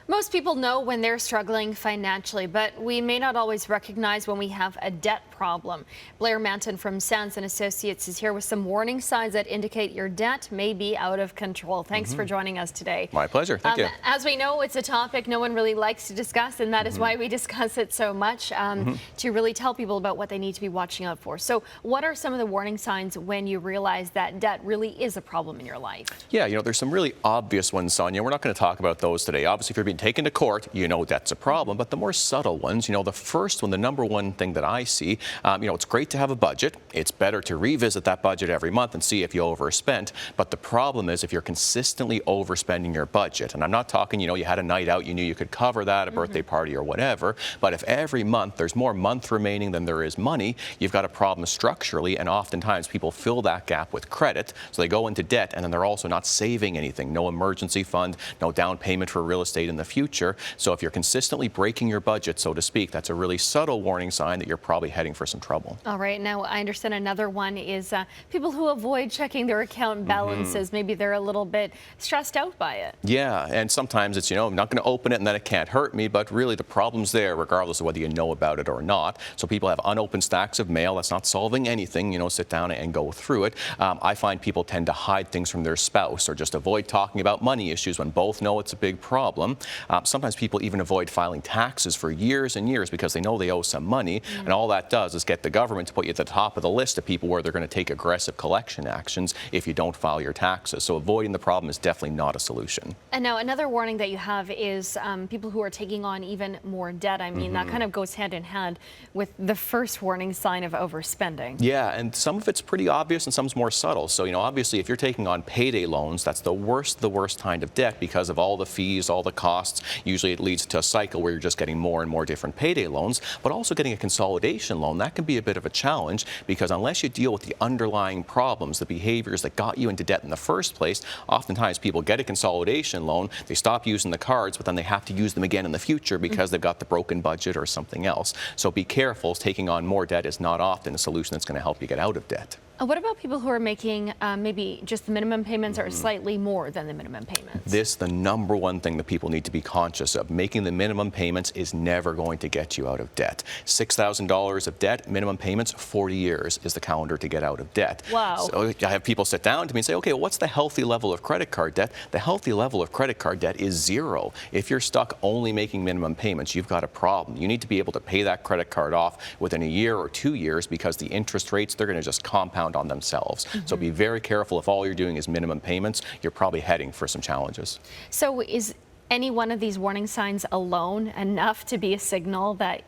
Most people know when they're struggling financially, but we may not always recognize when we have a debt problem. Blair Manton from Sands & Associates is here with some warning signs that indicate your debt may be out of control. Thanks for joining us today. My pleasure. Thank you. As we know, it's a topic no one really likes to discuss, and that is why we discuss it so much, to really tell people about what they need to be watching out for. So what are some of the warning signs when you realize that debt really is a problem in your life? Yeah, there's some really obvious ones, Sonia. We're not going to talk about those today. Obviously, if you're being taken to court, that's a problem. But the more subtle ones, the first one, the number one thing that I see, it's great to have a budget. It's better to revisit that budget every month and see if you overspent. But the problem is if you're consistently overspending your budget, and I'm not talking, you had a night out, you knew you could cover that, a birthday party or whatever. But if every month there's more month remaining than there is money, you've got a problem structurally. And oftentimes people fill that gap with credit. So they go into debt and then they're also not saving anything. No emergency fund, no down payment for real estate in the future. So if you're consistently breaking your budget, so to speak, that's a really subtle warning sign that you're probably heading for some trouble. All right. Now, I understand another one is people who avoid checking their account balances. Maybe they're a little bit stressed out by it. Yeah, and sometimes it's, I'm not going to open it and then it can't hurt me, but really the problem's there regardless of whether you know about it or not. So people have unopened stacks of mail. That's not solving anything. Sit down and go through it. I find people tend to hide things from their spouse or just avoid talking about money issues when both know it's a big problem. Sometimes people even avoid filing taxes for years and years because they know they owe some money, and all that does is get the government to put you at the top of the list of people where they're going to take aggressive collection actions if you don't file your taxes. So avoiding the problem is definitely not a solution. And now another warning that you have is people who are taking on even more debt. I mean, that kind of goes hand in hand with the first warning sign of overspending. Yeah, and some of it's pretty obvious and some's more subtle. So, obviously if you're taking on payday loans, that's the worst kind of debt because of all the fees, all the costs. Usually it leads to a cycle where you're just getting more and more different payday loans, but also getting a consolidation loan. That can be a bit of a challenge because unless you deal with the underlying problems, the behaviors that got you into debt in the first place, oftentimes people get a consolidation loan, they stop using the cards, but then they have to use them again in the future because they've got the broken budget or something else. So be careful. Taking on more debt is not often a solution that's going to help you get out of debt. What about people who are making maybe just the minimum payments or slightly more than the minimum payments? This is the number one thing that people need to be conscious of. Making the minimum payments is never going to get you out of debt. $6,000 of debt, minimum payments, 40 years is the calendar to get out of debt. Wow. So I have people sit down to me and say, okay, what's the healthy level of credit card debt? The healthy level of credit card debt is zero. If you're stuck only making minimum payments, you've got a problem. You need to be able to pay that credit card off within a year or 2 years because the interest rates, they're going to just compound on themselves. So be very careful. If all you're doing is minimum payments, you're probably heading for some challenges. So is any one of these warning signs alone enough to be a signal that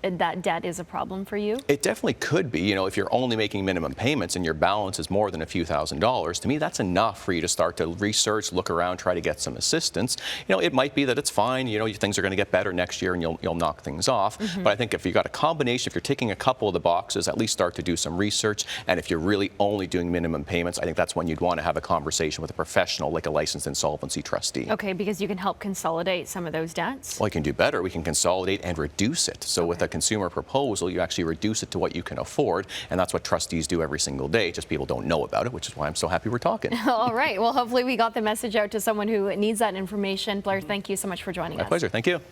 that debt is a problem for you? It definitely could be. If you're only making minimum payments and your balance is more than a few $1,000s, to me that's enough for you to start to research, look around, try to get some assistance. It might be that it's fine. Things are going to get better next year and you'll knock things off. But I think if you've got a combination, if you're ticking a couple of the boxes, at least start to do some research. And if you're really only doing minimum payments, I think that's when you'd want to have a conversation with a professional like a licensed insolvency trustee. Okay, because you can help consolidate some of those debts? Well, you can do better. We can consolidate and reduce it. So with a consumer proposal, you actually reduce it to what you can afford, and that's what trustees do every single day. Just people don't know about it, which is why I'm so happy we're talking. All right. Well, hopefully we got the message out to someone who needs that information. Blair, thank you so much for joining us. My pleasure. Thank you.